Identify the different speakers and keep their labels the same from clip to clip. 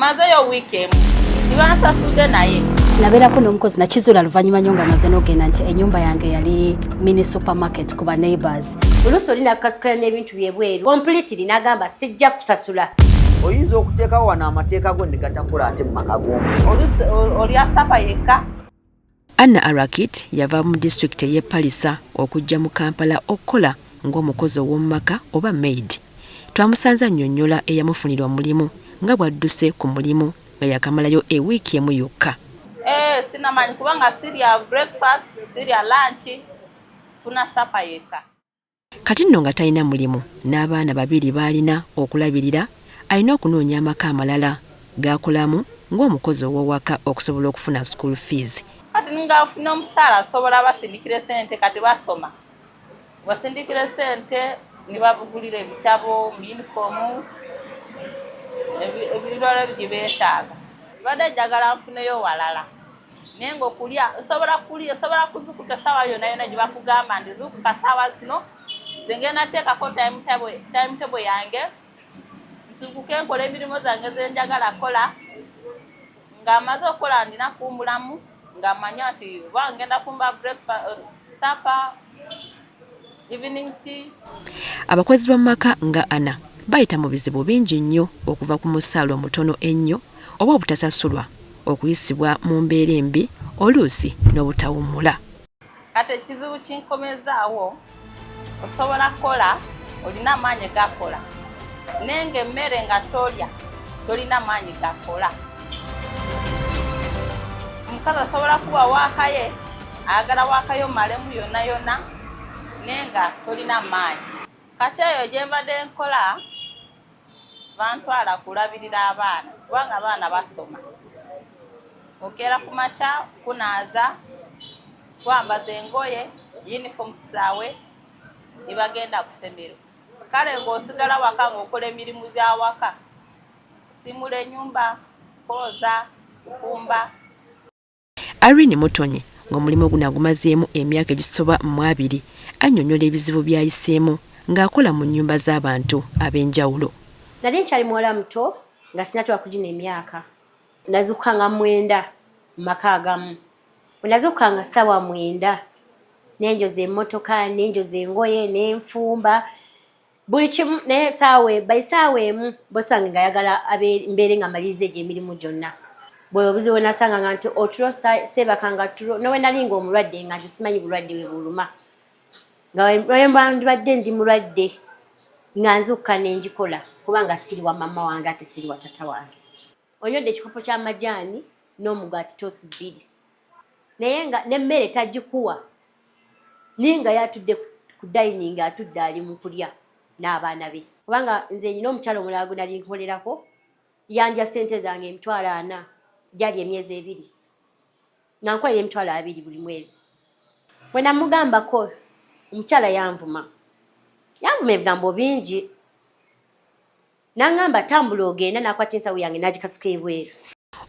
Speaker 1: mazeyo weekend nibansasudde naye
Speaker 2: nabeerako n'omukozi nakizula luvannyuma nnyo nga maze n'ogenda nti ennyumba yange yali mini supermarket ku ba neighbours.
Speaker 3: Oluusi olina akasukira n'ebintu byebweru completely n'agamba sijja kusasula.
Speaker 4: Oyinza okuteekawo wano amateeka go ne gatakola ate mu maka g'omuntu.
Speaker 1: Oluusi olya sapa yekka.
Speaker 5: Anna Arakit yava mu district y'e Palisa okujja mu Kampala okukola ng'omukozi ow'omu maka oba maid. Twamusanza nnyonnyola eyamufunira omulimu nga bw'adduse ku mulimu nga yakamalayo ewiiki emu yokka.
Speaker 1: Sinamanyi kubanga sirya breakfast, sirya lunch, funa sapa yekka.
Speaker 5: Kati nno nga talina mulimu n'abaana babiri baalina okulabirira, alina okunoonya amaka amalala g'akolamu ng'omukozi ow'owaka okusobola okufuna school fees.
Speaker 1: Kati nga afuna omusaala asobola basindikira sente kati basoma. Basindikira sente ne babugulira ebitabo, uniform, ebirala bye beetaaga. Badde njagala nfuneyo walala. Naye ng'okulya osobola kuzukuka essaawa yonna gye bakugamba nti zukuka ssaawa zino nze ngenda nteekako timetable yange nzukuke nkola emirimu zange ze njagala kola nga maze okukola ndina kuwummulamu nga manya nti oba ngenda fumba breakfast, supper, evening tea.
Speaker 5: Abakozi b'amaka nga Anna bayita mu bizibu bingi nnyo okuva ku musaala omutono ennyo oba obutasasulwa okuyisibwa mu mbeera embi oluusi n'obutawummula.
Speaker 1: Kati ekizibu kinkomezaawo osobola kukola olina amaanyi gakola naye ng'emmere nga tolya tolina maanyi gakola. Omukazi asobola kuba waakaye ayagala waakayo malemu yonna yonna naye nga tolina maanyi. Kati eyo gye mbadde nkola bantwala kulabirira abaana kubanga abaana basoma. Okeera ku makya kunaaza kwambaza engoye uniform zaabwe ne bagenda ku ssomero. Kale ng'osigala waka ng'okola emirimu gya waka, kusimula ennyumba, kwoza, kufumba.
Speaker 5: Irene Mutonyi ng'omulimu guno agumazeemu emyaka egisoba mu 2 annyonnyola ebizibu by'ayiseemu ng'akola mu nnyumba z'abantu ab'enjawulo.
Speaker 3: Nali nkyali muwala muto nga sinatwa kugina emyaka. Nazukanga 9 mu maka agamu. Bwe nazukanga ssaawa 9 n'enjoza emmotoka n'enjoza engoye n'enfumba buli kimu naye ssaawa emu bosi wange nga ayagala mbeere nga maliriza egyo emirimu gyonna. Bwe obuzibu nasanganga nti otulo seebakanga tulo nowe nali ng'omulwadde nga nti simanyi bulwadde bwe buluma. Nga ndibadde ndi mulwadde nga nzukka n'engikola kubanga siri wa mama wange ate siri wa tata wange. Onywedde ekikopo ky'amajaani n'omugaati toosi 2 naye nga n'emmere tagikuwa naye nga yatudde ku dining atudde ali mu kulya n'abaana be. Kubanga nze nyina omukyala omulala gwe nali nkolerako yandya ssente zange 40,000 gyali emyezi 2 nga nkolera 20,000 buli mwezi. Bwe namugambako omukyala yanvuma ebigambo bingi n'angamba tambula ogenda n'akwata ensawo yange n'agikasuka ebweru.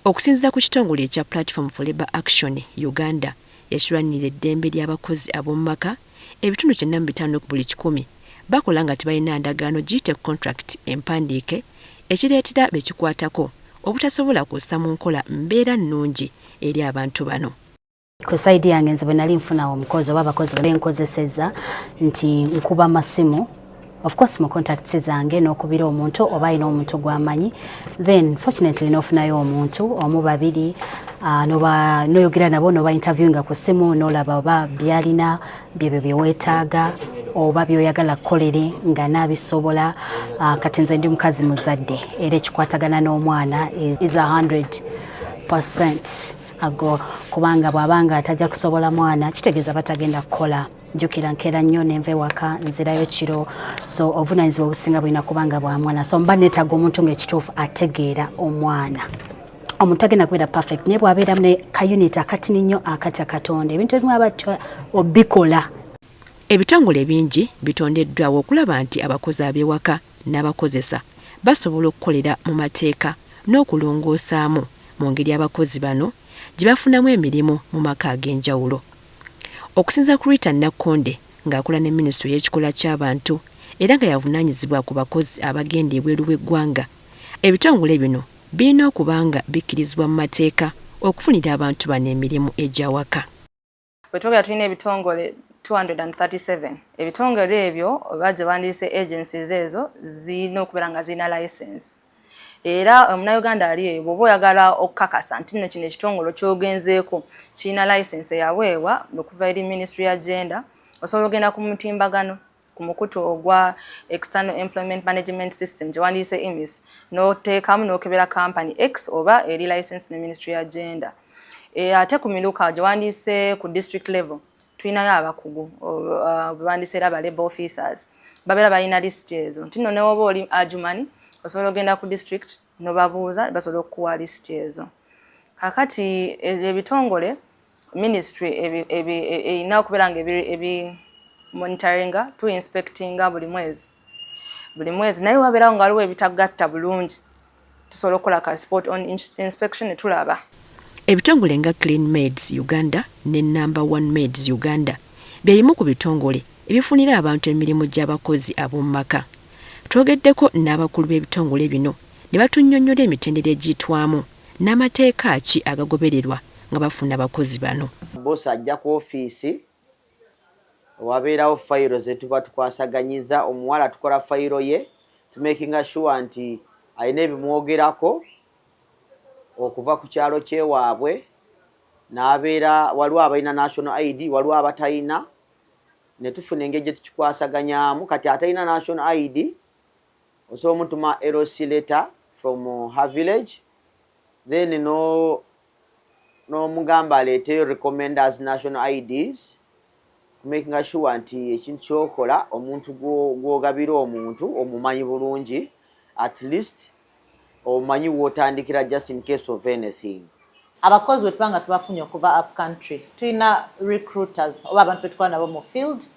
Speaker 5: Okusinziira ku kitongole ekya Platform for Labour Action Uganda ekirwanirira eddembe ly'abakozi ab'omu maka, ebitundu 95 ku buli 100 bakola nga tebalina ndagaano giyite contract empandiike ekireetera bekikwatako obutasobola kussa mu nkola mbeera nnungi eri abantu bano.
Speaker 2: Ku side yange nze bwe nali nfuna omukozi oba abakozi benkozeseza nti nkuba masimu, of course mu contacts zange n'okubira omuntu oba ayina omuntu gw'amanyi, then fortunately n'ofunayo omuntu omu babiri n'oyogera nabo n'oba interviewinga ku ssimu n'olaba oba byalina byebyo bye weetaaga oba by'oyagala kukolere nga n'abisobola. Kati nze ndi mukazi muzadde era ekikwatagana n'omwana is 100% ago kubanga bw'abanga atajja kusobola mwana kitegeeza batagenda kukola. Jukira nkera nnyo nenve waka nzirayo kiro, so obuvunaanyizibwa obusinga bulina kubanga bwa mwana, so mba neetaaga omuntu ng'ekituufu ategeera omwana. Omuntu agenda kubeera perfect naye bw'abeera ne kayuniti akatini nnyo akatya Katonda ebintu ebimu aba obikola.
Speaker 5: Ebitongole bingi bitondeddwawo okulaba nti abakozi ab'ewaka n'abakozesa basobola okukolera mu mateeka n'okulongoosaamu mu ngeri abakozi bano gye bafunamu emirimu mu maka ag'enjawulo. Okusinza ku Rita Nakkonde ng'akola ne Minisitule y'ekikola ky'abantu era nga yavunaanyizibwa ku bakozi abagenda ebweru w'eggwanga, ebitongole bino birina okubanga bikkirizibwa mu mateeka okufunira abantu bano emirimu egyawaka.
Speaker 6: Bwe twogera tulina ebitongole 237. Ebitongole ebyo oba gye bandiise agencies ezo zirina okubeera nga zirina license. Era Omunnayuganda ali eyo bw'oba oyagala okukakasa nti nno kino ekitongole kyogenzeeko kirina license yaweebwa okuva eri Ministry ya Gender, osobola ogenda ku mutimbagano ku mukutu ogwa External Employment Management System gye wandiise IMIS n'oteekamu n'okebera company X oba eri license ne Ministry ya Gender. Ate ku miluka gye wandiise ku district level tulinayo abakugu bandiise era aba labor officers babeera balina list ezo nti nno ne woba oli Adjumani osobola ogenda ku district n'obabuuza basobola okukuwa list ezo. Kakati ebitongole ministry erina okubeera nga ebi monitoringa tu inspectinga buli mwezi naye wabeerawo nga waliwo ebitagatta bulungi tusobola okukola ka spot on inspection ne tulaba.
Speaker 5: Ebitongole nga Clean Maids Uganda ne Number 1 Maids Uganda byeyimu ku bitongole ebifunira abantu emirimu gy'abakozi ab'omu maka. Twogeddeko n'abakulu b'ebitongole bino ne batunnyonnyola emitendera egiyitwamu n'amateeka ki agagobererwa nga bafuna abakozi bano.
Speaker 4: Boss ajja ku ofiisi wabeerawo fayiro ze tuba tukwasaganyiza, omuwala tukola fayiro ye tumakinga sure nti alina ebimwogerako okuva ku kyalo kyewaabwe n'abeera waliwo abalina national ID waliwo abatayina ne tufuna engeri gye tukikwasaganyamu. Kati atalina national ID osobola omutuma LC letter from her village then n'omugamba aleete recommenders national IDs making sure nti ekintu kyokola omuntu gw'ogabira omuntu omumanyi bulungi at least omanyi wotandikira just in case of anything.
Speaker 1: Abakozi wetubanga tubafunye okuva up country tulina recruiters oba abantu betukola nabo mu field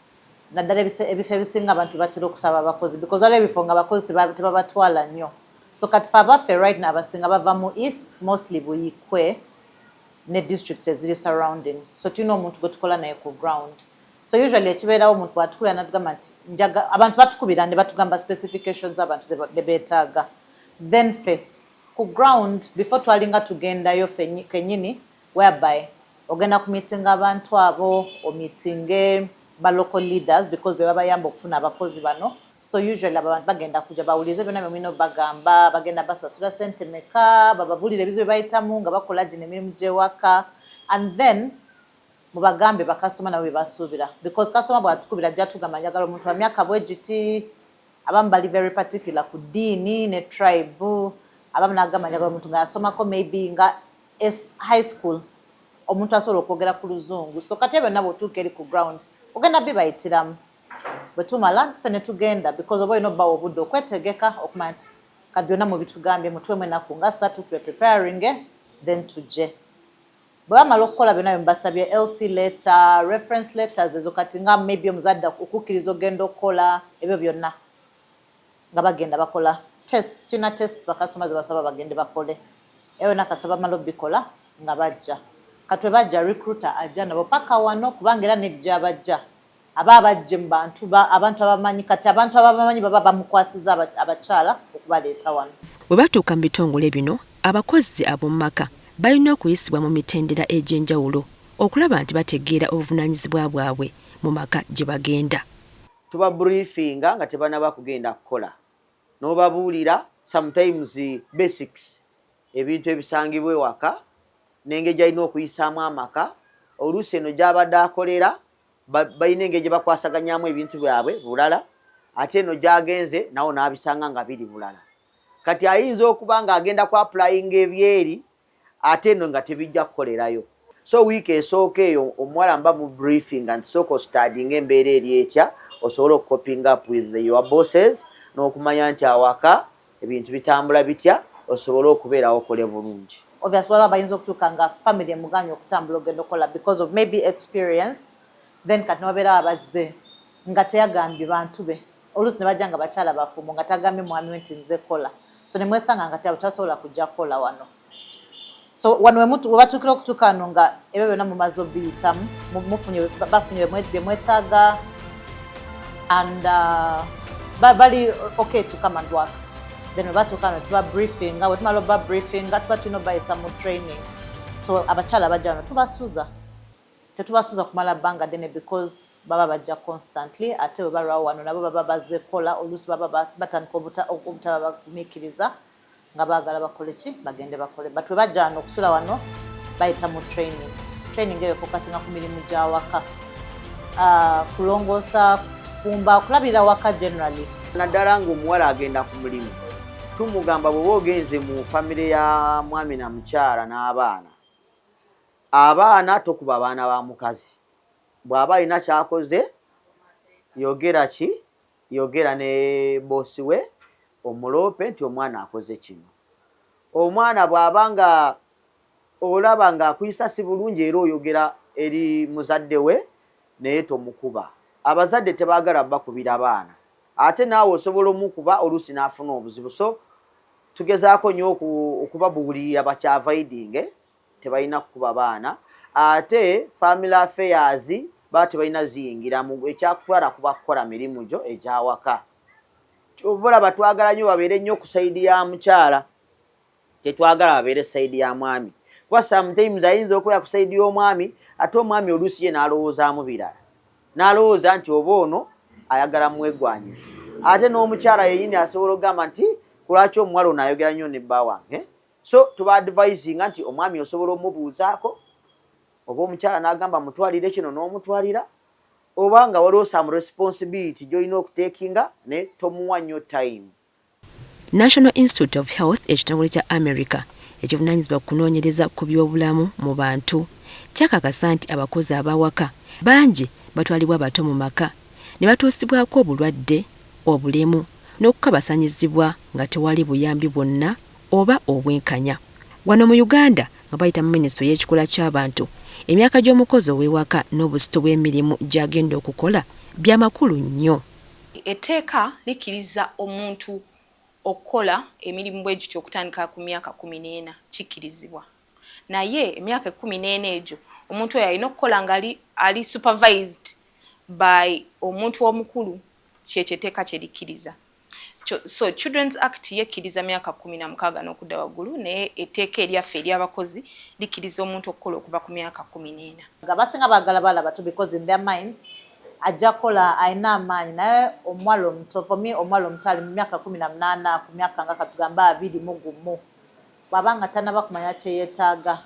Speaker 1: naddala ebifo ebisinga abantu batera okusaba abakozi because waliwo ebifo nga abakozi tebabatwala nnyo. So kati fe abaffe right now abasinga bava mu east mostly Buyikwe ne district eziri surrounding, so tulina omuntu gwe tukola naye ku ground. So usually ekibeerawo omuntu bwatukubira natugamba nti abantu batukubira ne batugamba specifications abantu ze beetaaga, then fe ku ground before twalinga tugendayo kenyini whereby ogenda ku meeting abantu abo o meeting ba local leaders because beba bayamba okufuna abakozi bano. So usually abantu bagenda kuja bawulize byonna bimino bagamba bagenda basasula sente meka bababulire ebizo bayitamu nga bakola gine emirimu gyewaka and then mubagambe ba customer nabo basuubira because customer bwatukubira ajja tugamba njagala omuntu wa myaka bwegiti abamu bali very particular ku ddiini ne tribe abamu nagamba njagala omuntu nga yasomako maybe nga high school omuntu asobola okwogera ku luzungu. So kati ebyo nabo otuuka eri ku ground ogenda bibayitiramu bwe tumala fene tugenda because oba olina obbawo obudde okwetegeka okumanya nti kati byonna mu bitugambye mutwemu ennaku nga 3 twe preparing then tujje. Bwe bamala okukola byonna mbasabye LC letter, reference letters ezo kati nga maybe omuzadde okukkiriza ogenda okukola ebyo byonna nga bagenda bakola test. Tulina tests ba customers basaba bagende bakole eyo nakasaba malo bikola nga bajja katwe bajja recruiter ajja nabo paka wano kubanga era nejja bajja ababajje mu bantu abantu abamanyi kati abantu abamanyi baba bamukwasiza abakyala okubaleeta wano.
Speaker 5: Bwe batuuka mu bitongole bino abakozi ab'omu maka balina okuyisibwa mu mitendera egy'enjawulo okulaba nti bategeera obuvunaanyizibwa bwabwe mu maka gye bagenda.
Speaker 4: Tuba briefinga nga tebanaba kugenda kukola n'obabuulira sometimes basics ebintu ebisangibwa ewaka n'engeri gy'alina okuyisaamu amaka oluusi eno gy'abadde akolera balina engeri gye bakwasaganyamu ebintu byabwe bulala ate eno gy'agenze nawo n'abisanga nga biri bulala. Kati ayinza okuba nga agenda ku applyinga ebyeri ate eno nga tebijja kukolerayo. So wiiki esooka eyo omuwala mba mu briefing nti sooka ostudinga embeera eri etya osobola okukoping up with your bosses n'okumanya nti awaka ebintu bitambula bitya osobola okubeerawo okole bulungi.
Speaker 1: Obviously waliwo bayinza okutuuka nga family emuganya okutambula ogenda okola because of maybe experience then kati nobeera abazze nga teyagambye bantu be oluusi ne bajja nga bakyala bafumu nga tagambye mwami we nti nze kola so ne mwesanga nga tasobola kujja kukola wano. So wano we batuukira okutuuka wano nga ebyo byonna mumaze obiyitamu bafunye bye mwetaaga and bali okay to come and work.
Speaker 7: then batuuka no tuba briefing we tumala oba briefing tuba tulina obayisa mu training so abakyala bajja wano tetubasuuza kumala bbanga ddene because baba bajja constantly ate bwe balwawo wano nabo baba bazze kola oluusi baba batandika obutaba bagumiikiriza nga baagala bakole ki bagende bakole but bwe bajja wano okusula wano bayita mu training eyo fokasinga ku mirimu gy'awaka kulongoosa kufumba okulabirira waka generally
Speaker 4: naddala ng'omuwala agenda ku mulimu tumugamba bw'oba ogenze mu famire ya mwami na mukyala n'abaana tokuba abaana ba mukazi bw'aba alina kyakoze yogera ne boosi we omuloope nti omwana akoze kino omwana bw'aba nga olaba ng'akuyisa si bulungi era oyogera eri muzadde we naye tomukuba abazadde tebaagala bakubira abaana ate naawe osobola omukuba oluusi n'afuna obuzibu so tugezaako nnyo okubabuulirira bakyavaidinge tebalina kukuba baana ate family affairs baba tebalina ziyingira mu ekyakutwala kuba kukola mirimu gyo egyawaka kyova olaba twagala nnyo babeere nnyo ku sayidi ya mukyala tetwagala babeere sayidi ya mwami kuba sometimes ayinza okubeera ku sayidi y'omwami ate omwami oluusi ye n'alowoozaamu birala n'alowooza nti oba ono ayagala mwegwanyiza ate n'omukyala yenyini asobola okugamba nti kulwaki omuwala ono ayogera nnyo ne bba wange so tuba advisinga nti omwami osobola omubuuzaako oba omukyala n'agamba mutwalire kino n'omutwalira oba nga waliwo some responsibility gy'olina okuteekinga ne tomuwa nnyo time.
Speaker 5: National Institute of Health ekitongole kya America ekivunaanyizibwa ku kunoonyereza ku by'obulamu mu bantu kyakakasa nti abakozi abawaka bangi batwalibwa bato mu maka ne batuusibwako obulwadde obulemu n'okukabasanyizibwa nga tewali buyambi bwonna oba obwenkanya. Wano mu Uganda nga bayita mu minisitule y'ekikula ky'abantu emyaka gy'omukozi ow'ewaka n'obusito bw'emirimu gy'agenda okukola bya makulu nnyo.
Speaker 8: Etteeka likkiriza omuntu okukola emirimu bwe gityo okutandika ku myaka 14 kikkirizibwa. Naye emyaka 14 egyo omuntu oyo alina okukola nga ali supervised by omuntu omukulu kyekyeteeka kye likkiriza. So Children's Act yekkiriza myaka 16 n'okudda waggulu naye etteeka eryaffe ery'abakozi likkiriza omuntu okukola okuva ku myaka 14.
Speaker 7: Abasinga baagala bala bato because in their minds ajja kola ayina amaanyi naye omuwala omuto for me omuwala omuto ali mu myaka 18 ku myaka nga katugamba 21 bw'abanga tanaba kumanya kyeyeetaaga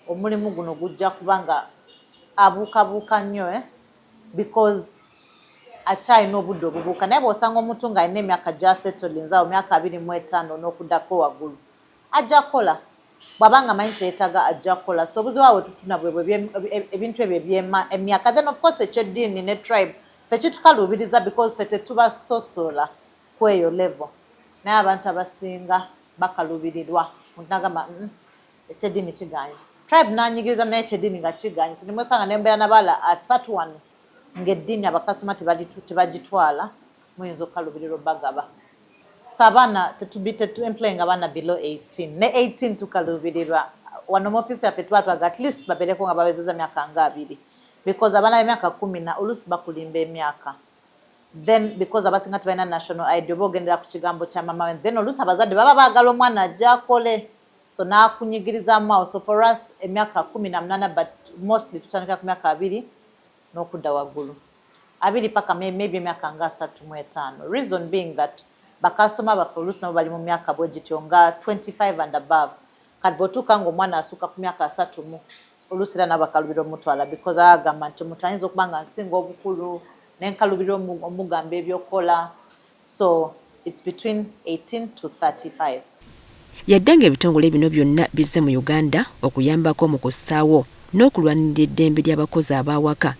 Speaker 7: omulimu guno gujja kubanga abuukabuuka nnyo because akyalina obudde obubuuka naye bw'osanga omuntu ng'alina emyaka gy'asetolinzawo myaka 25 n'okuddako waggulu ajja kola bw'abanga manyi kyeyeetaaga ajja kola so obuzibu awo tufuna ebintu ebyo emyaka then of course ekyeddiini ne tribe fe kitukaluubiriza because fe tetubasosola ku eyo level naye abantu abasinga bakaluubirirwa omuntu n'agamba ekyeddiini kiganye tribe n'anyigiriza naye ekyeddiini nga kiganye so nimwesanga nembeera n'abaala asatu wano ng'eddiini abakasitoma tebagitwala muyinza okukaluubirirwa bagaba sabana tetu-employing abaana below 18 ne 18 tukaluubirirwa wano mu ofisi yaffe tubatwaga at least babeereko nga bawezeza myaka nga 2 because abaana b'emyaka 10 oluusi bakulimba emyaka then because abasinga tebalina national ID oba ogendera ku kigambo kya mama we then oluusi abazadde baba baagala omwana ajja akole so n'akunyigirizaamu awo so for us emyaka 18 but mostly tutandika ku myaka 2 n'okudda waggulu 2 paka maybe emyaka nga 35 reason being that bakasitoma baffe oluusi nabo bali mu myaka bwe gityo nga 25 and above kati bw'otuuka ng'omwana asuuka ku myaka 3 oluusi era nabo bakalubira omutwala because agamba nti omuntu ayinza okuba nga nsinga obukulu nenkalubira omugamba ebyokukola so it's between 18 to 35.
Speaker 5: Yadde ng'ebitongole bino byonna bizze mu Uganda okuyambako mu kussaawo n'okulwanirira eddembe ly'abakozi abawaka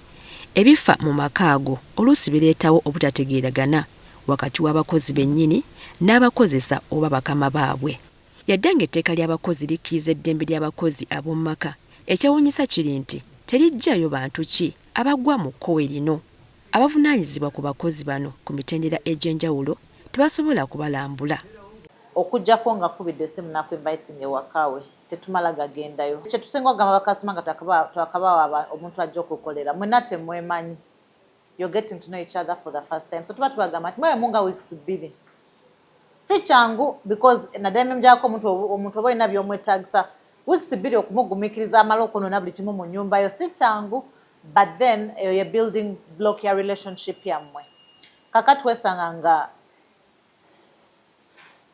Speaker 5: ebifa mu maka ago oluusi bireetawo obutategeeragana wakati w'abakozi bennyini n'abakozesa oba bakama baabwe. Yadde ng'etteeka ly'abakozi likkiriza eddembe ly'abakozi ab'omu maka ekyewuunyisa kiri nti terijjayo bantu ki abagwa mu kkowe lino. Abavunaanyizibwa ku bakozi bano ku mitendera egy'enjawulo tebasobola kubalambula.
Speaker 7: Okujjako nga kubidde essimu nakwinviting ewakaawe tetumala gagendayo kyetusinga ogamba bakasitoma nga twakabawa omuntu ajja okukolera mwenna temwemanyi you're getting to know each other for the first time so tuba tubagamba nti mwewe munga weeks 2 si kyangu because naddala emyako omuntu oba olina by'omwetaagisa weeks 2 okumugumikiriza amala okunona buli kimu mu nnyumba yo si kyangu, but then eyo ye building block ya relationship yammwe. Kakati wesanga nga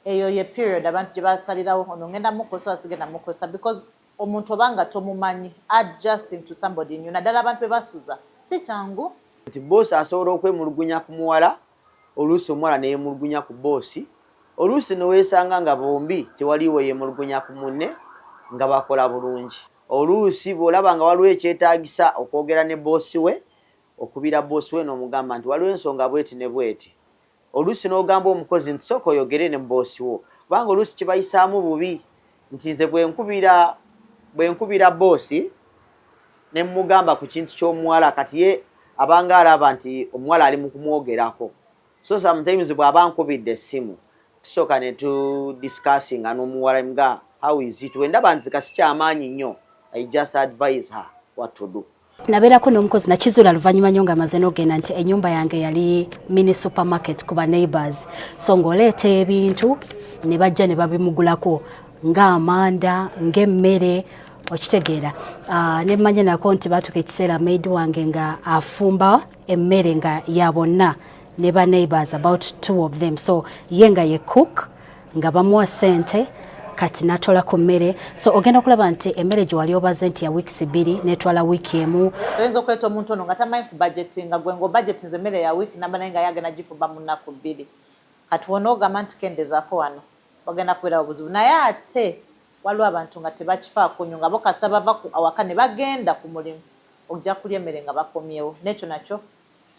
Speaker 7: eyo ye period abantu gye basalirawo ono ngenda mukozesa wasigenda mukozesa because omuntu obanga tomumanyi adjusting to somebody new naddala abantu bebasuza si kyangu.
Speaker 4: Nti boosi asobola okwemulugunya ku muwala, oluusi omuwala neyemulugunya ku boosi, oluusi neweesanga nga bombi tewaliwo yemulugunya ku munne nga bakola bulungi. Oluusi bw'olaba nga waliwo ekyetaagisa okwogera ne boosi we, okubira boosi we n'omugamba nti waliwo ensonga bweti ne bweti. Oluusi n'ogamba omukozi nti sooka oyogere ne boosi wo, kubanga oluusi kibayisaamu bubi nti nze bwe nkubira boosi ne mugamba ku kintu ky'omuwala kati ye abanga alaba nti omuwala ali mu kumwogerako. So sometimes bw'aba nkubidde essimu tusooka ne discussinga n'omuwala nga how is it, wendaba nti kasi kyamaanyi nnyo, I just advise her what to do.
Speaker 2: Nabeerako n'omukozi nakizuula luvannyuma nnyo ng'amaze n'ogenda nti ennyumba yange yali mini supermarket ku ba neighbours, so ng'oleeta ebintu ne bajja ne babimugulako ng'amanda ng'emmere okitegeera. Ne mmanye nako nti baatuka ekiseera maid wange nga afumba emmere nga ya bonna ne ba neighbours about 2 of them, so ye nga ye cook nga bamuwa ssente kati natola ku mmere, so ogenda kulaba nti emmere gye wali obaze nti ya weeks 2 netwala wiiki emu.
Speaker 7: So oyinza okuleeta omuntu ono nga tamanyi ku budgetinga, gwe ng'obudgetinze emmere ya wiiki namba naye nga yagenda gifumba mu nnaku 2, kati wona ogamba nti kendezaako wano bagenda kubeerawo obuzibu. Naye ate waliwo abantu nga tebakifaako nnyo nga bo kasita bava awaka ne bagenda ku mulimu okujja kulya emmere nga bakomyewo, n'ekyo nakyo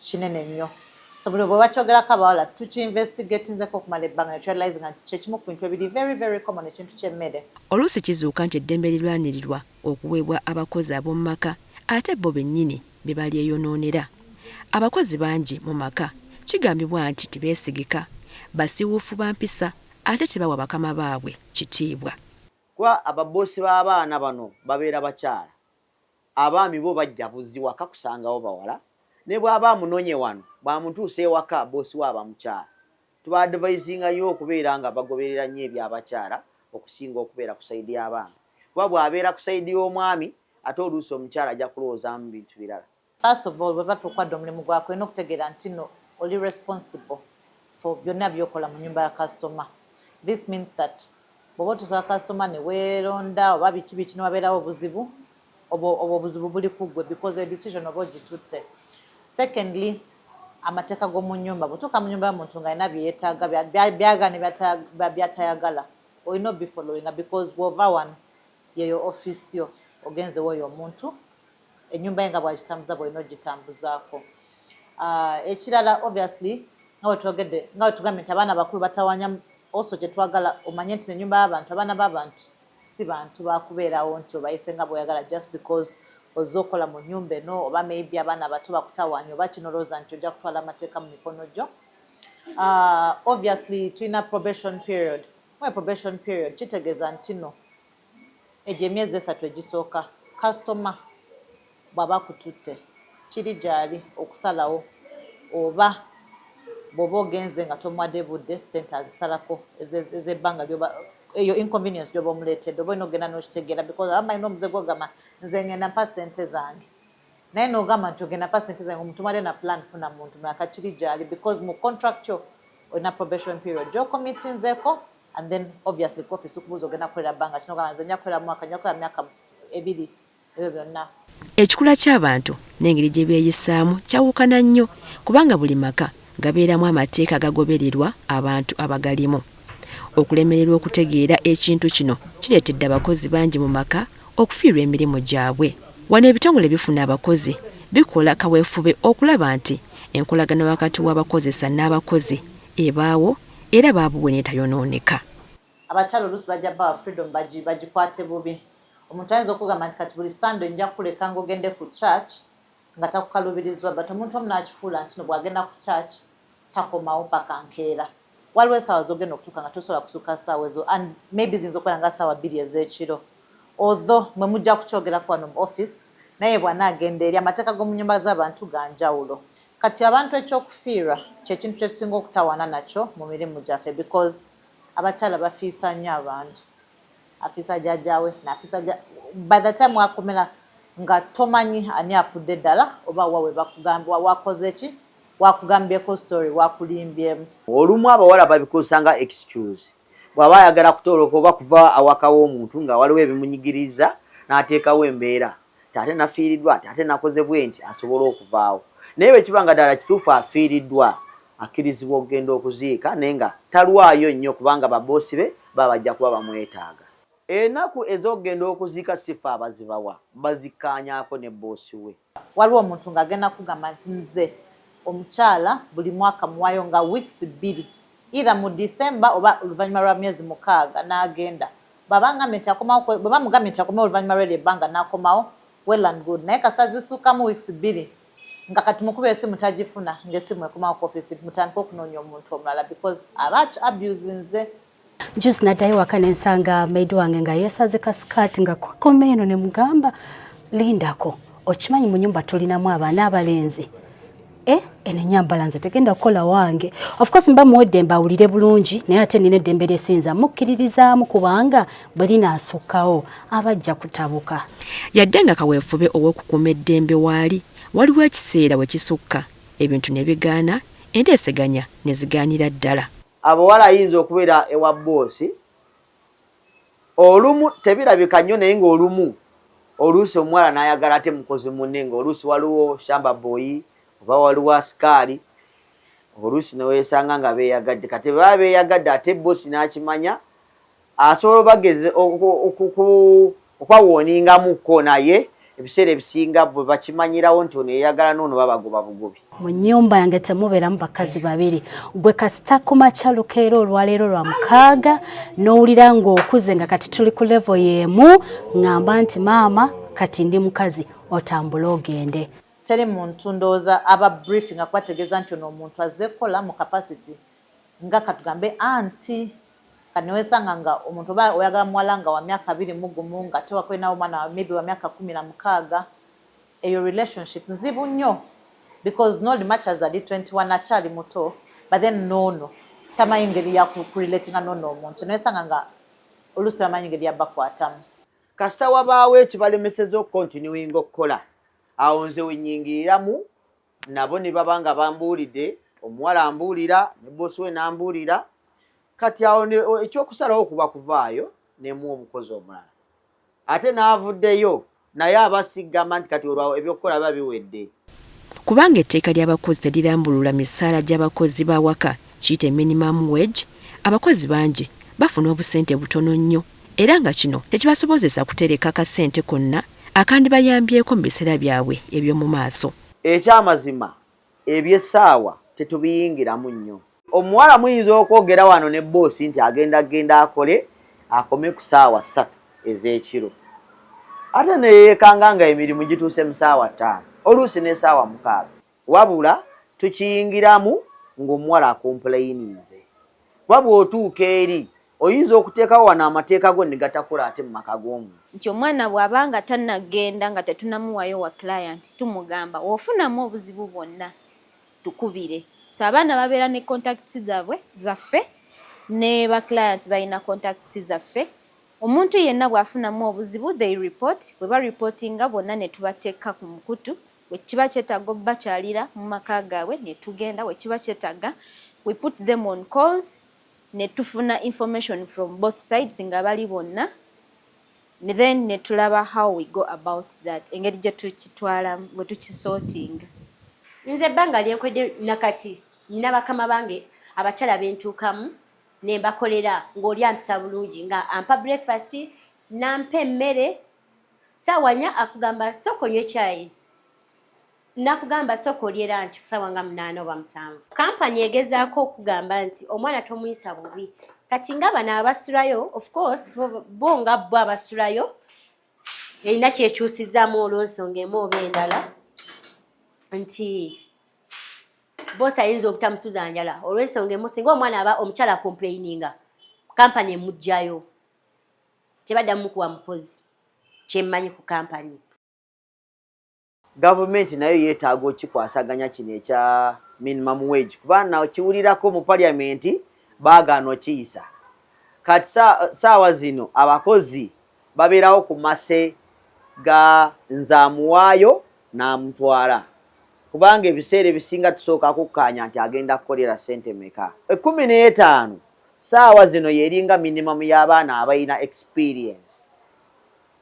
Speaker 7: kinene nnyo. So buli bwe bakyogerako abawala tuki-investigatinzeko okumala ebbanga ne turealize nga kyekimu ku bintu ebiri very very common ekintu ky'emmere.
Speaker 5: Oluusi kizuuka nti eddembe lirwanirirwa okuweebwa abakozi ab'omu maka ate bo bennyini be balyeyonoonera. Abakozi bangi mu maka kigambibwa nti tibeesigika, basiwuufu ba mpisa ate tebawa bakama baabwe kitiibwa.
Speaker 4: Kuba ababoosi b'abaana bano babeera bakyala, abaami bo bajja buzzi waka kusangawo bawala, ne bw'aba amunonye wano bw'amutuusa ewaka boosi we aba mukyala. Tuba advisingayo okubeera nga bagoberera nnyo ebyabakyala okusinga okubeera ku sayidi y'abaana, kuba bw'abeera ku sayidi y'omwami ate oluusi omukyala ajja kulowoozaamu bintu birala.
Speaker 7: First of all, bwe batukwadde omulimu gwako olina okutegeera nti no oli responsible for byonna by'okola mu nnyumba ya customer. This means that bw'oba otuusa customer ne weeronda oba biki biki newabeerawo obuzibu, obwo obuzibu buli ku ggwe because a decision oba ogitutte. Secondly, amateeka g'omu nnyumba, bw'otuuka mu nnyumba y'omuntu ng'alina bye yeetaaga byagana byatayagala, olina obifolowinga because bw'ova wano yeyo office yo ogenzewo oyo omuntu, ennyumba ye nga bwagitambuza bw'olina ogitambuzaako. Ekirala obviously nga bwe tugambye nti abaana bakulu batawanya, also kye twagala omanye nti ennyumba y'abantu, abaana b'abantu si bantu bakubeerawo nti obayise nga bw'oyagala just because ozze okola mu nnyumba eno oba maybe abaana abato bakutawaanya oba kino olowooza nti ojja kutwala amateeka mu mikono gyo. Obviously tulina probation period. Mwe probation period kitegeeza nti no egyo emyezi 3 egisooka customer bw'aba akututte kiri gy'ali okusalawo oba bw'oba ogenze nga tomwadde budde ssente azisalako ez'ebbanga eyo inconvenience gy'oba omuleetedde oba olina ogenda n'okitegeera because abamu balina omuze gw'ogamba nze ngenda mpa ssente zange, naye n'ogamba nti ogenda mpa ssente zange omuntu mwali na plan funa muntu mulala kiri gy'ali because mu contract yo olina probation period gy'okomitinzeeko and then obviously ku office tukubuuza ogenda kukolera bbanga kino ogamba nze nja kukolera mwaka nja kukolera myaka 2 ebyo byonna.
Speaker 5: Ekikula ky'abantu n'engeri gye beeyisaamu kyawukana nnyo kubanga buli maka gabeeramu amateeka agagobererwa abantu abagalimu. Okulemererwa okutegeera ekintu kino kireetedde abakozi bangi mu maka okufiirwa emirimu gyabwe. Wano ebitongole bifuna abakozi bikola kaweefube okulaba nti enkolagana wakati w'abakozesa n'abakozi ebaawo era baabuwe n'etayonooneka.
Speaker 7: Abakyala oluusi bajja bawa freedom bagikwate bubi. Omuntu ayinza okugamba nti kati buli Sunday nja kuleka ng'ogende ku church nga takukaluubirizibwa, but omuntu omu n'akifuula nti no bw'agenda ku church takomawo paka nkeera. Waliwo essaawa z'ogenda okutuuka nga tosobola kusuuka ssaawa ezo and maybe ziyinza okubeera nga ssaawa 2 ez'ekiro. Although mwe mujja kukyogerako wano mu office naye bw'anaagenda eri amateeka g'omu nnyumba z'abantu ga njawulo. Kati abantu ekyokufiirwa kye kintu kye tusinga okutawaana nakyo mu mirimu gyaffe because abakyala bafiisa nnyo abantu afiisa jjajjawe n'afiisa by the time wakomera nga tomanyi ani afudde ddala oba wawe bakugamba wakoze ki wakugambyeko story wakulimbyemu.
Speaker 4: Olumu abawala babikozesa nga excuse bw'aba ayagala kutoloka oba kuva awaka w'omuntu nga waliwo ebimunyigiriza n'ateekawo embeera ate nafiiriddwa ate nakoze bwe nti asobola okuvaawo naye bwe kiba nga ddala kituufu afiiriddwa akkirizibwa okugenda okuziika naye nga talwayo nnyo kubanga baboosi be baba bajja kuba bamwetaaga. Ennaku ez'okugenda okuziika sifa abazibawa bazikkaanyaako ne boosi we.
Speaker 7: Waliwo omuntu ng'agenda kugamba nze omukyala buli mwaka muwayo nga weeks 2 either mu December oba oluvannyuma lwa myezi 6 n'agenda baba mugambye nti akomawo oluvannyuma lw'eryo ebbanga n'akomawo well and good naye kasa zisuukamu weeks 2 nga kati mukube esimu tagifuna ng'essimu ekomawo ku office mutandika okunoonya omuntu omulala because aba abuse nze.
Speaker 2: Just naddayo waka ne nsanga maid wange nga yeesaze kasikati nga kwakoma eno ne mugamba lindako okimanyi mu nnyumba tulinamu abaana abalenzi eno ennyambala nze tegenda kukola wange. Of course mba muwedde mbawulire bulungi naye ate nina eddembe lyesinza mukkiririzaamu kubanga bwe linaasukkawo abajja kutabuka.
Speaker 5: Yadde nga kaweefube ow'okukuuma eddembe waali waliwo ekiseera we kisukka ebintu ne bigaana enteeseganya ne zigaanira ddala.
Speaker 4: Abawala ayinza okubeera ewa boosi olumu tebirabika nnyo naye ng'olumu oluusi omuwala n'ayagala ate mukozi munne ng'oluusi waliwo shamba boyi oba waliwo asikaali oluusi ne weesanga nga beeyagadde kati baba beeyagadde ate boosi n'akimanya asobola bageze okwawoningamukko naye ebiseera ebisinga bwe bakimanyirawo nti ono eyagala n'ono babagoba bugobi.
Speaker 2: Mu nnyumba yange temubeeramu bakazi babiri gwe kasita ku makya lukeera olwaleero lwa 6 n'owulira ng'okuze nga kati tuli ku level y'emu ngamba nti maama kati ndi mukazi otambule ogende.
Speaker 7: Teri muntu ndowooza aba briefing akwategeeza nti ono omuntu azze kukola mu capacity nga katugambe anti kati newesanga nga omuntu oba oyagala muwala nga wa myaka 21 nga tewakwinawo omwana maybe wa myaka 16 eyo relationship nzibu nnyo because not much as ali 21 akyali muto but then nono tamanyi ngeri yakurelatinga nono omuntu newesanga nga oluusi tamanyi ngeri yabakwatamu.
Speaker 4: Kasita wabaawo ekibalemeseza okukontinuinga okukola awo nze wenyingiriramu nabo ne baba nga bambuulidde omuwala ambuulira ne boosi we n'ambuulira kati awo ekyokusalawo okuba kuvaayo nemuwa omukozi omulala ate n'avuddeyo naye abasigama nti kati olwawo ebyokukola biba biwedde.
Speaker 5: Kubanga etteeka ly'abakozi terirambulula misaala gy'abakozi b'awaka kiyite minimum wage, abakozi bangi bafuna obusente butono nnyo era nga kino tekibasobozesa kutereka akasente konna akandibayambyeko mu biseera byabwe eby'omu maaso.
Speaker 4: Ekyamazima eby'essaawa tetubiyingiramu nnyo. Omuwala muyinza okwogera wano ne boosi nti agenda akole akome ku ssaawa 3 ez'ekiro ate neyeekanga nga emirimu gituuse mu ssaawa 5 oluusi n'essaawa 6 wabula tukiyingiramu ng'omuwala akomplayininze kuba bw'otuuka eri oyinza okuteekawo wano amateeka go ne gatakola ate mu maka g'omuntu.
Speaker 9: Nti omwana bw'abanga tannagenda nga tetunamuwayo wa client tumugamba ofunamu obuzibu bwonna tukubire. So abaana babeera ne contacts zaabwe zaffe ne ba clients balina contacts zaffe. Omuntu yenna bw'afunamu obuzibu they report bwe ba reportinga bonna ne tubateeka ku mukutu we kiba kyetaaga bakyalira mu maka gaabwe ne tugenda we kiba kyetaaga we put them on calls ne tufuna information from both sides nga bali bonna ne then ne tulaba how we go about that engeri gye tukitwala bwe tukisorting.
Speaker 3: Nze banga lyenkwedde nakati nina bakama bange abakyala bentuukamu ne mbakolera ng'oli ampisa bulungi nga ampa breakfast nampa emmere ssaawa 4 akugamba sooka olye ekyayi nakugamba sooka olyera nti kusaawa nga 8 oba 7. Kampani egezaako okugamba nti omwana tomuyisa bubi kati nga bano abasulayo of course bo nga bo abasulayo erina kyekyusizaamu olw'ensonga emu oba endala nti bosi ayinza obutamusuza njala olw'ensonga emu singa omwana aba omukyala complaininga kampani emugjayo tebaddamu kuwa mukozi kyemmanyi ku kampani.
Speaker 4: Gavumenti nayo yeetaaga okikwasaganya kino ekya minimum wage kuba nakiwulirako mu paliamenti baagaana okiyisa kati saawa zino abakozi babeerawo ku mase ga nzaamuwaayo n'amutwala kubanga ebiseera ebisinga tusooka kukkaanya nti agenda kukolera ssente meka. 15 saawa zino yeringa minimum y'abaana abalina experience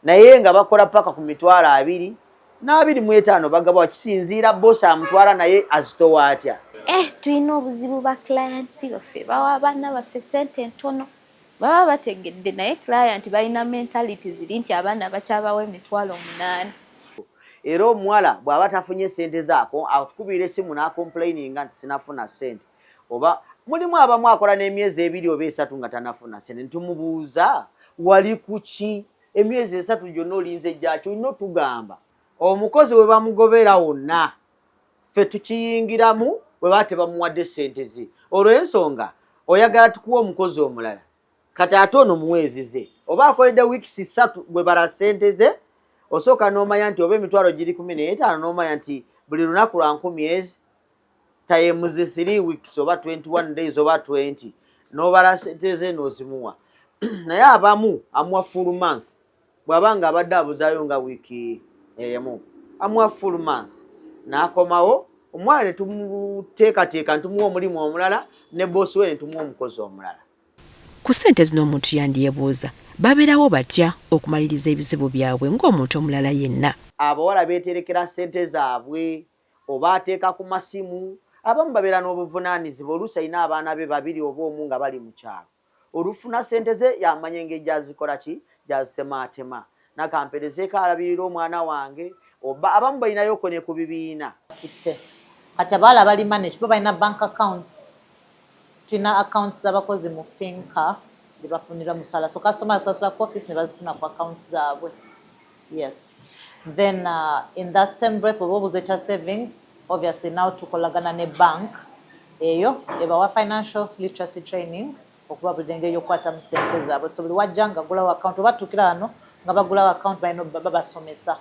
Speaker 4: naye nga bakola paka ku 225 bagabwa kisinziira bosi amutwala naye azitowa atya.
Speaker 9: Tulina obuzibu ba clients baffe bawa abaana baffe ssente ntono baba bategedde naye client balina mentality ziri nti abaana bakyabawa 8,000.
Speaker 4: Era omuwala bw'aba tafunye ssente zaako akukubiira essimu n'akomplaininga nti sinafuna ssente oba mulimu abamu akola n'emyezi 2 oba 3 nga tanafuna ssente ntumubuuza wali kuki emyezi 3 gyonna olinze gyaki olina otugamba omukozi we bamugobera wonna ffe tukiyingiramu bwe baba tebamuwadde ssente ze olw'ensonga oyagala tukuwa omukozi omulala kati ate ono muweezi ze oba akoledde wiikisi 3 bwe bala ssente ze osooka n'omanya nti oba emitwalo giri 15 n'omanya nti buli lunaku lwa 10 times 3 weeks oba 21 days oba 20 n'obala ssente ze n'ozimuwa naye abamu amuwa full month bw'aba nga abadde abuzaayo nga wiiki emu amuwa full month n'akomawo omwana ne tumuteekateeka ntumuwa omulimu omulala ne boosi we ne tumuwa omukozi omulala.
Speaker 5: Ku ssente zino omuntu yandyebuuza babeerawo batya okumaliriza ebizibu byabwe ng'omuntu omulala yenna.
Speaker 4: Abawala beeterekera ssente zaabwe oba ateeka ku masimu abamu babeera n'obuvunaanyizibwa oluusi alina abaana be 2 oba 1 nga bali mu kyalo olufuna ssente ze yamanya engeri gyazikola ki gyazitemaatema nakamperezeeko alabirira omwana wange oba abamu balinayo ne ku bibiina.
Speaker 7: Kati abawala bali manage bo balina bank accounts. Tulina accounts z'abakozi mu finka gye bafunira musala so customers asasula ku office ne bazifuna ku accounts zaabwe. Yes. Then in that same breath oba obuze kya savings obviously now tukolagana ne bank eyo ebawa financial literacy training okuba buli engeri y'okukwata mu ssente zaabwe so buli wajja nga agulawo account oba tuukira wano nga bagulawo account balina babasomesa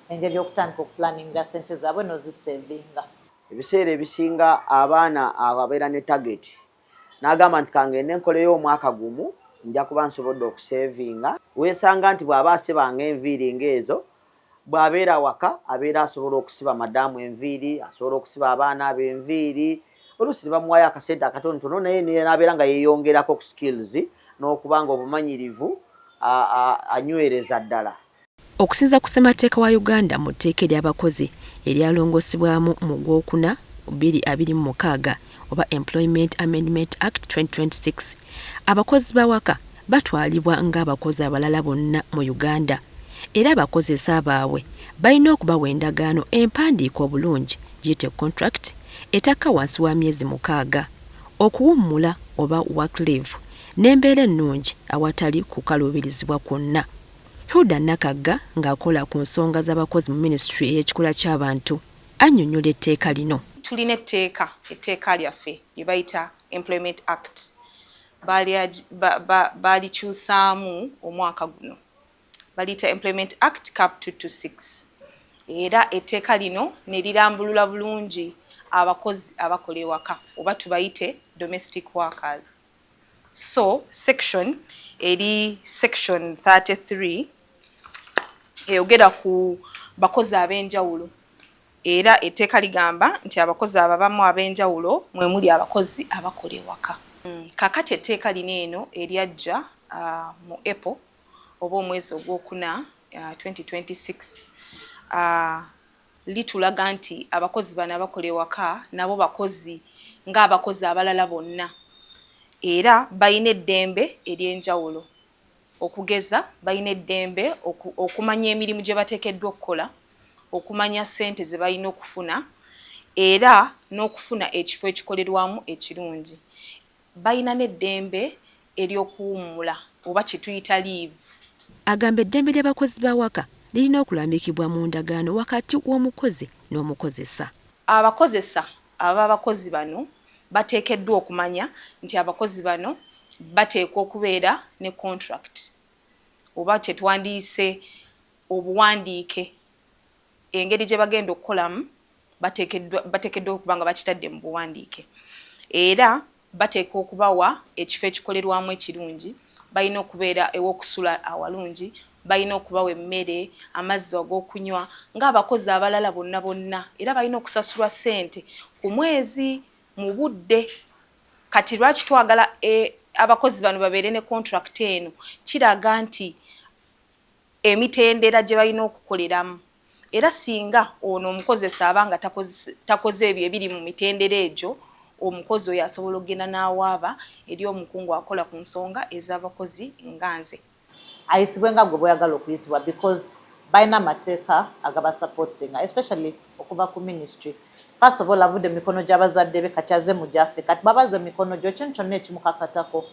Speaker 7: engeri y'okutandika okupulaningira ssente zaabwe n'ozisevinga.
Speaker 4: Ebiseera ebisinga abaana ababeera ne target n'agamba nti kangende nkoleyo omwaka gumu nja kuba nsobodde okusevinga weesanga nti bw'aba asibanga enviiri ng'ezo bw'abeera waka abeera asobola okusiba madaamu enviiri asobola okusiba abaana abo enviiri oluusi ne bamuwayo akasente akatonotono naye n'abeera nga yeeyongerako ku skills n'okuba nga obumanyirivu anywereza ddala.
Speaker 5: Okusinza ku ssemateeka wa Uganda mu tteeka ery'abakozi eryalongosebwamu mu Gwokuna 2026 oba Employment Amendment Act 2026 abakozi b'awaka batwalibwa ng'abakozi abalala bonna mu Uganda era abakozesa baabwe balina okubawa endagaano empandiika obulungi giyite contract etakka wansi wa myezi 6 okuwummula oba work leave n'embeera ennungi awatali kukaluubirizibwa kwonna. Hilda Nakagga ng'akola ku nsonga z'abakozi mu ministry ey'ekikula ky'abantu annyonnyola etteeka lino.
Speaker 8: Tulina etteeka lyaffe lye bayita Employment Act baalikyusaamu omwaka guno baliyita Employment Act Cap 226 era etteeka lino ne lirambulula bulungi abakozi abakola ewaka oba tubayite domestic workers. So section 33 eyogera ku bakozi ab'enjawulo era etteeka ligamba nti abakozi abamu ab'enjawulo mwe muli abakozi abakola ewaka. Kakati etteeka lino eno eryajja mu April oba omwezi ogwokuna 2026 litulaga nti abakozi bano abakola ewaka nabo bakozi ng'abakozi abalala bonna era balina eddembe ery'enjawulo okugeza balina eddembe okumanya emirimu gye bateekeddwa okukola okumanya ssente ze balina okufuna era n'okufuna ekifo ekikolerwamu ekirungi. Balina n'eddembe ery'okuwummula oba kye tuyita leave.
Speaker 5: Agamba eddembe ly'abakozi b'awaka lirina okulambikibwa mu ndagaano wakati w'omukozi n'omukozesa.
Speaker 8: Abakozesa abakozi bano bateekeddwa okumanya nti abakozi bano bateekwa okubeera ne contract oba kye twandiise obuwandiike engeri gye bagenda okukolamu bateekeddwa okuba nga bakitadde mu buwandiike era bateekwa okubawa ekifo ekikolerwamu ekirungi balina okubeera ew'okusula awalungi, balina okubawa emmere, amazzi ag'okunywa ng'abakozi abalala bonna era balina okusasulwa ssente ku mwezi mu budde. Kati lwaki twagala abakozi bano babeere ne contract eno kiraga nti emitendera gye balina okukoleramu era singa ono omukozesa abanga takoze ebyo ebiri mu mitendera egyo omukozi oyo asobola okugenda n'awaaba eri omukungu akola ku nsonga ez'abakozi nga nze.
Speaker 7: Ayisibwe nga gwe bw'oyagala okuyisibwa because balina amateeka agabasupportinga especially okuva ku ministry. First of all, avudde emikono gy'abazadde be kati aze mu gyaffe kati babaze emikono gyo kintu kyonna ekimukakatako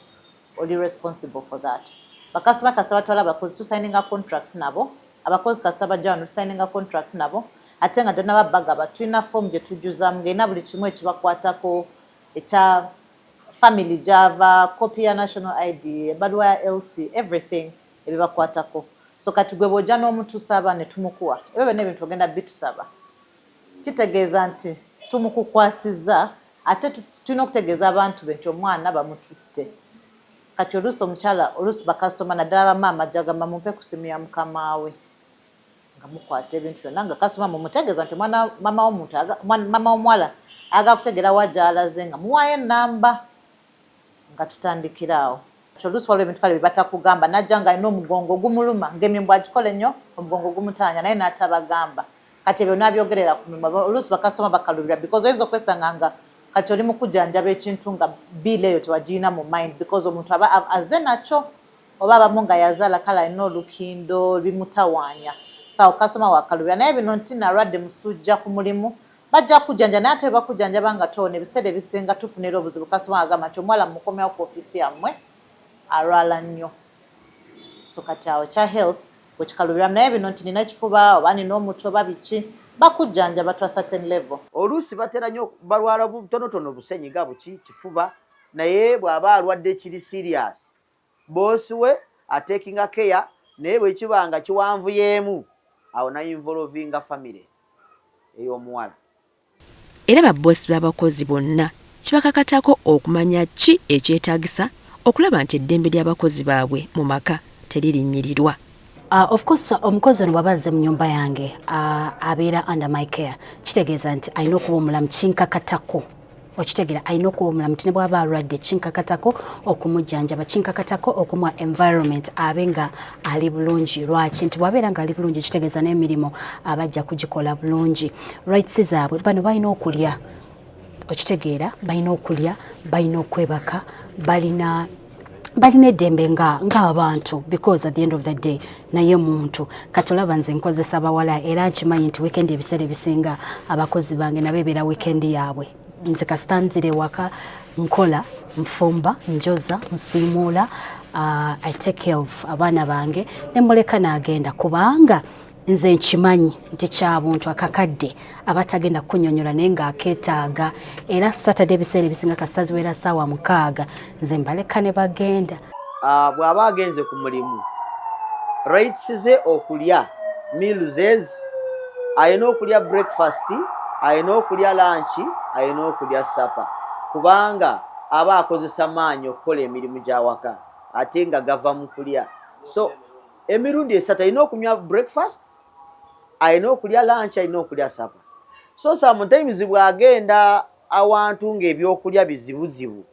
Speaker 7: oli responsible for that. Bakasitoma kasita batwala abakozi tusayininga contract nabo, abakozi kasita bajja wano tusayininga contract nabo, ate nga tonnababagaba tulina form gye tujjuzamu ng'erina buli kimu ekibakwatako ekya family gyava, copy ya national ID, ebbaluwa ya LC, everything ebibakwatako. So kati gwe bw'ojja n'omutusaba ne tumukuwa ebyo byonna ebintu ogenda bitusaba kitegeeza nti tumukukwasiza ate tulina okutegeeza abantu be nti omwana bamututte. Kati oluusi omukyala oluusi bakasitoma naddala bamaama jagamba mumpe ku simu ya mukama we nga mukwata ebintu byonna nga kasitoma mumutegeeza nti mama w'omuwala ayagala kutegeera wa gy'alaze nga muwaayo ennamba nga tutandikiraawo. Oluusi waliwo ebintu kale bye batakugamba najja nga alina omugongo ogumuluma ng'emirimu bw'agikola ennyo omugongo ogumutaanya naye n'atabagamba. Kati ebyo nabyogerera ku mimba oluusi bakasitoma bakalubira because oyinza okwesanga nga kati oli mu kujanjaba ekintu nga biila eyo tewagirina mu mind because omuntu aba aze nakyo oba abamu nga yazaala kale alina olukindo bimutawaanya. So kasitoma wakalubira naye bino nti nalwadde musujja ku mulimu bajja kujanja naye ate bakujjanjaba nga toona ebiseera ebisinga tufunira obuzibu kasitoma agamba nti omuwala mukomyawo ku ofiisi yammwe alwala nnyo. So kati awo kya health wekikalubiramu naye bino nti nina ekifuba oba nina omutwe oba biki bakujjanjaba to a certain level.
Speaker 4: Oluusi batera nnyo balwala butonotono busenyiga buki kifuba naye bw'aba alwadde kiri serious boosi we atekinga care naye bwe kibanga kiwanvuyeemu awo nayinvolvinga family ey'omuwala.
Speaker 5: Era baboosi b'abakozi bonna kibakakatako okumanya ki ekyetaagisa okulaba nti eddembe ly'abakozi baabwe mu maka teririnnyirirwa.
Speaker 2: Of course omukozi ono bw'abazze mu nnyumba yange abeera under my care kitegeeza nti alina okuba omulamu kinkakatako okitegeera alina okuba omulamu nti ne bw'aba alwadde kinkakatako okumujjanjaba kinkakatako okumuwa environment abe nga ali bulungi. Lwaki nti bw'abeera nga ali bulungi kitegeeza n'emirimu abajja kugikola bulungi. Rights zaabwe bano balina okulya okitegeera balina okulya balina okwebaka balina eddembe ng'abantu because at the end of the day naye muntu katolaba nze nkozesa bawala era nkimanyi nti weekend ebiseera ebisinga abakozi bange nabo ebeera weekend yaabwe nze kasita nzire waka nkola nfumba njoza nsiimuula I take care of abaana bange ne muleka n'agenda kubanga nze nkimanyi nti kyabuntu akakadde abatagenda kunnyonnyola naye ng'akeetaaga era Saturday ebiseera ebisinga kasita ziwera ssaawa 6 nze mbaleka ne bagenda.
Speaker 4: Bw'aba agenze ku mulimu rights ze okulya meals ezi alina okulya breakfast alina okulya lunch alina okulya supper kubanga aba akozesa maanyi okukola emirimu gy'awaka ate nga gava mu kulya. So emirundi esatu alina okunywa breakfast alina okulya lunch alina okulya supper. So sometimes bw'agenda awantu ng'ebyokulya bizibuzibu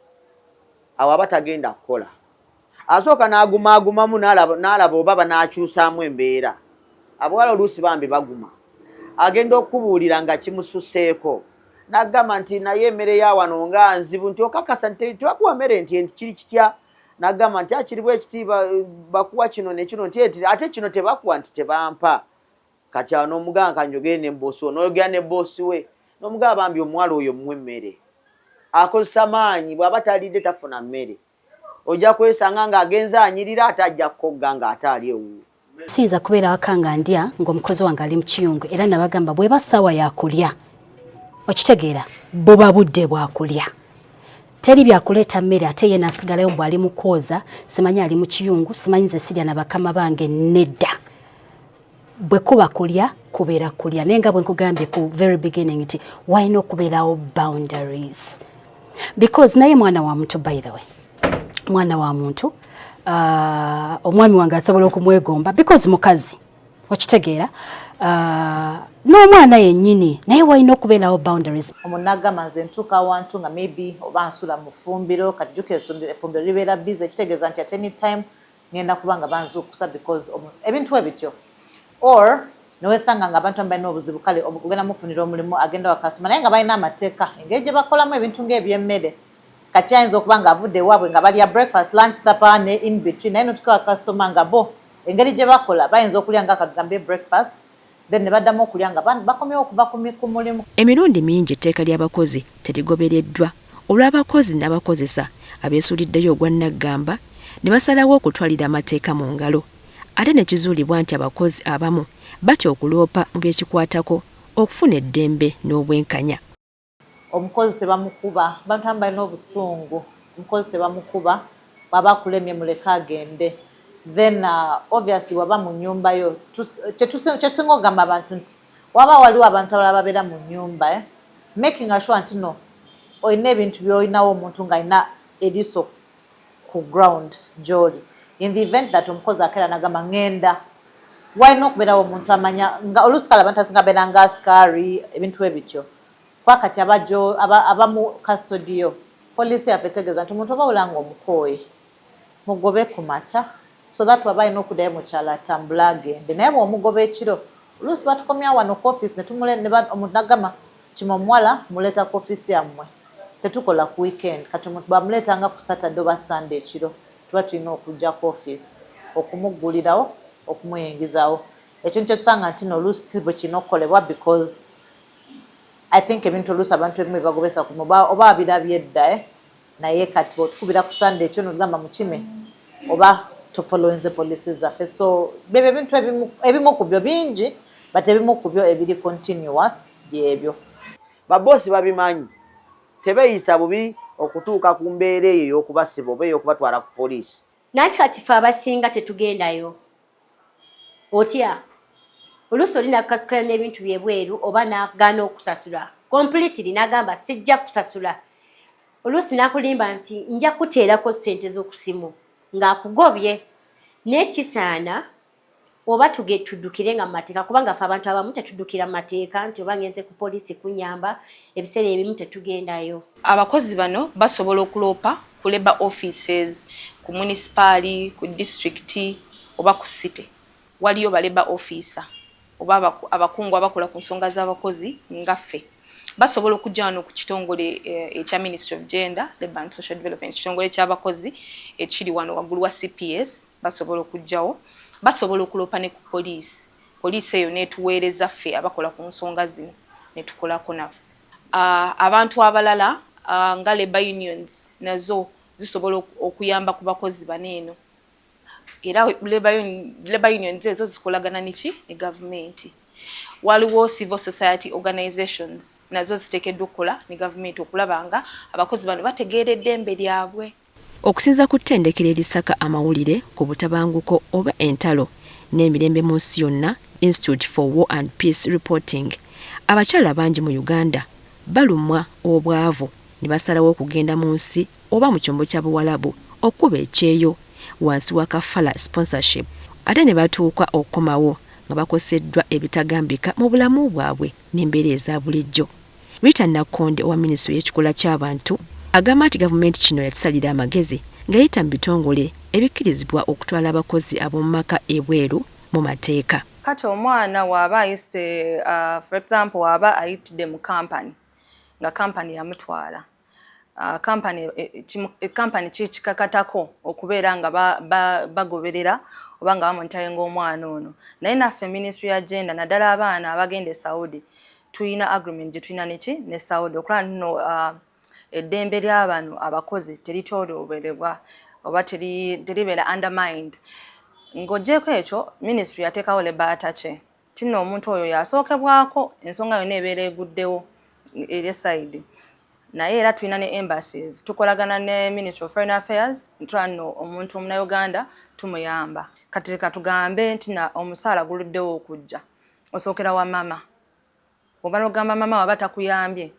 Speaker 4: awo aba tagenda kukola asooka n'agumaagumamu n'alaba oba banaakyusaamu embeera. Abawala oluusi bambi baguma agenda okubuulira nga kimususeeko n'agamba nti naye emmere ya wano nga nzibu nti okakasa nti tebakuwa mmere nti kiri kitya n'agamba nti akiribu ekiti bakuwa kino nekino nti ate kino tebakuwa nti tebampa. Kati awo n'omugamba kanjogere ne boosi we n'oyogera ne boosi we n'omugamba bambi omuwala oyo muwe emmere akozesa maanyi bw'aba talidde tafuna mmere ojja kwesanga ng'agenza anyirira ate ajja kukogga ng'ate ali ewuwo.
Speaker 2: Siyinza kubeera waka nga ndya ng'omukozi wange ali mu kiyungu era nabagamba bw'eba ssaawa yakulya okitegeera buba budde bwakulya teri byakuleeta mmere ate ye n'asigalayo bw'ali mu kwoza simanyi ali mu kiyungu simanyi nze sirya na bakama bange nedda. Bwe kuba kulya kubeera kulya naye nga bwe nkugambye ku very beginning nti walina okubeerawo boundaries because naye mwana wa muntu by the way mwana wa muntu omwami wange asobola okumwegomba because mukazi okitegeera n'omwana yennyini naye walina okubeerawo boundaries.
Speaker 7: Omunagamba nze ntuuka awantu nga maybe oba nsula mu ffumbiro kati jjukira effumbiro libeera busy ekitegeeza nti at any time ngenda kubanga banzuukusa because ebintu ebityo or nowesanga nga abantu balina obuzibu kale ogenda mufunira omulimu agenda wa kasitoma naye nga balina amateeka engeri gye bakolamu ebintu ng'ebyemmere kati ayinza okuba nga avudde ewaabwe nga balya breakfast lunch supper ne in between naye notuka wa kasitoma nga bo engeri gye bakola bayinza okulya nga katugambe breakfast then ne baddamu okulya nga bakomyewo okuva ku mulimu.
Speaker 5: Emirundi mingi etteeka ly'abakozi terigobereddwa olw'abakozi n'abakozesa abeesuuliddeyo ogwannaggamba ne basalawo okutwalira amateeka mu ngalo ate ne kizuulibwa nti abakozi abamu batya okuloopa mu byekikwatako okufuna eddembe n'obwenkanya.
Speaker 7: Omukozi tebamukuba bantu balina obusungu omukozi tebamukuba baba akulemye muleka agende then obviously waba mu nnyumba yo kyetusinga ogamba abantu nti waba waliwo abantu abalala babeera mu nnyumba making sure nti no olina ebintu byolinawo omuntu ng'alina eriiso ku ground gy'oli in the event that omukozi akeera nagamba ngenda walina okubeerawo omuntu amanya nga oluusi kale abantu asinga beera nga asikari ebintu ebityo kwakati abamu custodiyo poliisi yaffe etegeeza nti omuntu oba olanga omukooye mugobe ku makya so that waba alina okuddayo mu kyalo atambula agende naye bw'omugoba ekiro oluusi batukomya wano ku offisi omuntu nagamba kima omuwala muleeta ku offisi yammwe tetukola ku weekend kati omuntu bamuleetanga ku Saturday oba Sunday ekiro tuba tulina okujja ku offisi okumuggulirawo okumuyingizawo ekyo nikyo tusanga nti n'oluusi bwe kina okukolebwa because I think ebintu oluusi abantu ebimu bagobesa ku oba abirabye edda naye kati bw'otukubira ku Sunday ekyo nogamba mukime oba tofolowinze poliisi zaffe so bebyo ebintu ebimu ku byo bingi but ebimu ku byo ebiri continuous byebyo.
Speaker 4: Baboosi babimanyi tebeeyisa bubi okutuuka ku mbeera eyo ey'okubasiba oba ey'okubatwala ku poliisi.
Speaker 3: Nanti kati ffe abasinga tetugendayo otya oluusi olina kukasukira n'ebintu byebweru oba n'agaana okusasula completely n'agamba sijja kusasula oluusi n'akulimba nti nja kuteerako ssente z'okusimu ng'akugobye n'ekisaana oba tuddukire nga mu mateeka kubanga ffe abantu abamu tetuddukira mu mateeka nti oba ngenze ku poliisi kunyamba ebiseera ebimu tetugendayo.
Speaker 8: Abakozi bano basobola okuloopa ku labour offices ku munisipaali ku disitulikiti oba ku city waliyo ba labour officer oba abakungu abakola ku nsonga z'abakozi ngaffe basobola okujja wano ku kitongole ekya Ministry of Gender, Labour and Social Development kitongole ky'abakozi ekiri wano waggulu wa CPS basobola okujjawo basobola okuloopa ne ku poliisi eyo netuweereza ffe abakola ku nsonga zino netukolako naffe. Abantu abalala nga labour unions nazo zisobola okuyamba ku bakozi baneeno era labour unions ezo zikolagana niki ne gavumenti. Waliwo civil society organizations nazo ziteekeddwa okukola ne gavumenti okulaba nga abakozi bano bategeera eddembe lyabwe.
Speaker 5: Okusinza ku ttendekero erisaka amawulire ku butabanguko oba entalo n'emirembe mu nsi yonna Institute for War and Peace Reporting, abakyala bangi mu Uganda balumwa obwavu ne basalawo okugenda mu nsi oba mu kyombo kya Buwalabu okuba ekyeyo wansi wa kafala sponsorship ate ne batuuka okukomawo nga bakoseddwa ebitagambika mu bulamu bwabwe n'embeera eza bulijjo. Rita Nakonde owa Minisitule y'ekikula ky'abantu agamba nti gavumenti kino yakisalira amagezi ng'eyita mu bitongole ebikkirizibwa okutwala abakozi ab'omu maka ebweru mu mateeka.
Speaker 6: Kati omwana waaba ayise for example waaba ayitidde mu kampani nga kampani yamutwala kampani kikakatako okubeera nga bagoberera oba nga bamonitaye ng'omwana ono naye naffe Ministry ya Gender naddala abaana abagenda e Saudi tuyina agreement gye tuyina neki ne Saudi okulaba nno eddembe ly'abano abakozi teritolobererwa oba teribeera undermined. Ng'oggyeko ekyo Ministry yateekawo labour attache tinno omuntu oyo yasookebwako ensonga yonna ebeera eguddewo eri side naye era tulina ne embassies tukolagana ne Ministry of Foreign Affairs ntula nno omuntu omunnayuganda tumuyamba kati katugambe nti na omusaala guluddewo okujja osookera wa mama oba n'ogamba mama waba takuyambye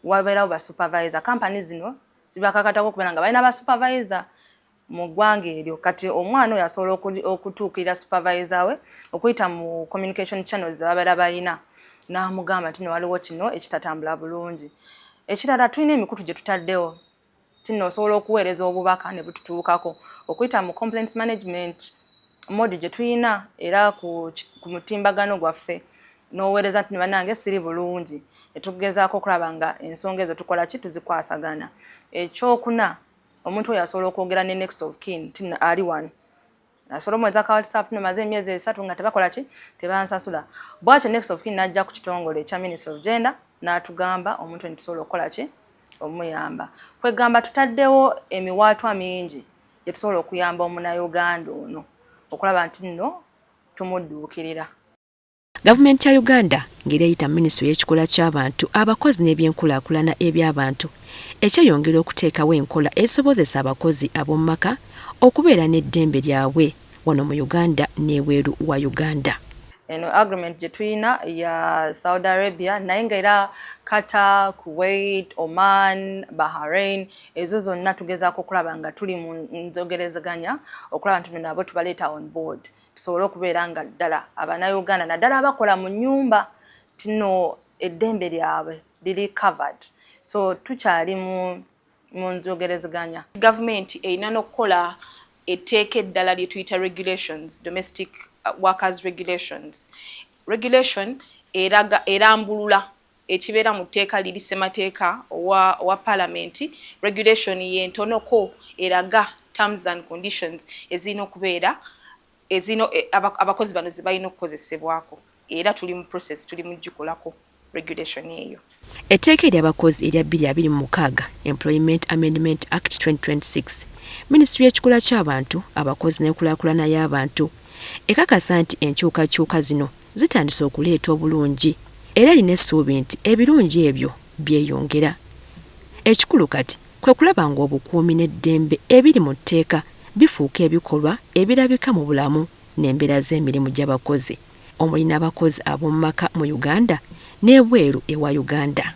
Speaker 6: wabeerawo ba supervisor. Company zino zibakakatako okubeera nga balina ba supervisor mu ggwanga eryo kati omwana oyo asobola okutuukirira supervisor we okuyita mu communication channels ababeera balina n'amugamba nti waliwo kino ekitatambula bulungi. Ekirala tulina emikutu gye tutaddewo tino osobola okuweereza obubaka ne bututuukako okuyita mu complaints management mode gye tulina era ku mutimbagano gwaffe n'oweereza nti bannange siri bulungi etugezaako okulaba nga ensonga ezo tukola ki tuzikwasagana. Ekyokuna omuntu oyo asobola okwogera ne next of kin tina ali wano asobola omweza ka WhatsApp tumaze emyezi 3 nga tebakola ki tebansasula bwatyo next of kin najja ku kitongole ekya Ministry of Gender n'atugamba omuntu nitusobola okukola ki omuyamba. Kwegamba tutaddewo emiwaatwa mingi gye tusobola okuyamba omunnayuganda ono okulaba nti nno tumudduukirira.
Speaker 5: Gavumenti ya Uganda ng'ereyita Minisitule y'ekikula ky'abantu abakozi n'ebyenkulaakulana eby'abantu ekyeyongera okuteekawo enkola esobozesa abakozi ab'omu maka okubeera n'eddembe lyabwe wano mu Uganda n'ebweru wa Uganda.
Speaker 6: Eno agreement gye tulina ya Saudi Arabia naye nga era Qatar, Kuwait, Oman, Bahrain ezo zonna tugezaako okulaba nga tuli mu njogerezaganya okulaba nti nabo tubaleeta on board tusobole okubeera nga ddala Abannayuganda naddala abakola mu nnyumba tino eddembe lyabwe liri covered. So tukyali mu njogerezaganya.
Speaker 8: Government erina n'okukola etteeka eddala lye tuyita regulations, domestic workers regulations. Regulation erambulula ekibeera mu tteeka liri ssemateeka wa parliament. Regulation yentonoko eraga terms and conditions ezirina okubeera abakozi bano ze balina okukozesebwako era tuli mu process tuli mu gikolako regulation eyo.
Speaker 5: Etteeka ery'abakozi erya 2026 Employment Amendment Act 2026 Minisitule y'ekikula ky'abantu abakozi n'enkulaakulana y'abantu ekakasa nti enkyukakyuka zino zitandise okuleeta obulungi era erina essuubi nti ebirungi ebyo byeyongera. Ekikulu kati kwe kulaba ng'obukuumi n'eddembe ebiri mu tteeka bifuuka ebikolwa ebirabika mu bulamu n'embeera z'emirimu gy'abakozi omuli n'abakozi ab'omu maka mu Uganda n'ebweru ewa Uganda.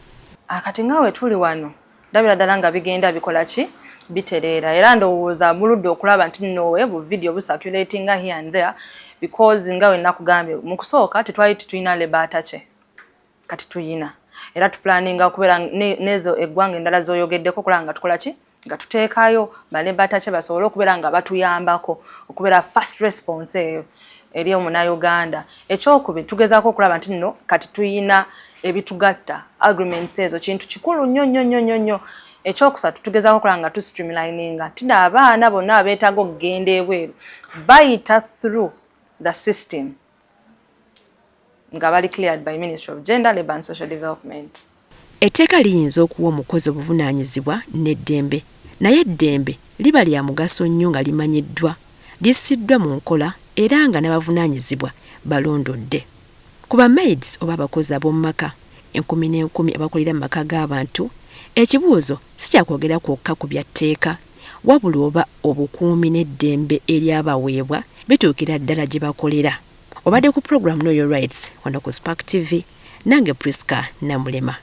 Speaker 6: Akati nga we tuli wano ndabira ddala nga bigenda bikola ki bitereera era ndowooza buludde okulaba nti nnowe bu video bu circulating here and there because nga we nakugambye mu kusooka tetwali tulina labor attache kati tuyina era tuplanninga okubeera nezo eggwanga endala z'oyogeddeko okulaba nga tukola ki nga tuteekayo baleba attache basobole okubeera nga batuyambako okubeera first response eyo eri omunnayuganda. Ekyokubiri tugezaako okulaba nti nno kati tuyina ebitugatta agreements ezo kintu kikulu nnyo. Ekyokusatu tugezaako okulaba nga tu streamlininga tida abaana bonna abeetaaga okugenda ebweru bayita through the system nga bali cleared by Ministry of Gender, Labour and Social Development.
Speaker 5: Etteeka liyinza okuwa omukozi obuvunaanyizibwa n'eddembe naye eddembe liba lya mugaso nnyo nga limanyiddwa lissiddwa mu nkola era nga n'abavunaanyizibwa balondodde. Ku ba maids oba abakozi ab'omu maka 10,000 abakolera mu maka g'abantu ekibuuzo si kyakwogera kwokka ku bya tteeka wabula oba obukuumi n'eddembe eryabaweebwa bituukira ddala gye bakolera. Obadde ku program Know Your Rights wano ku Spark TV nange Priska Namulema.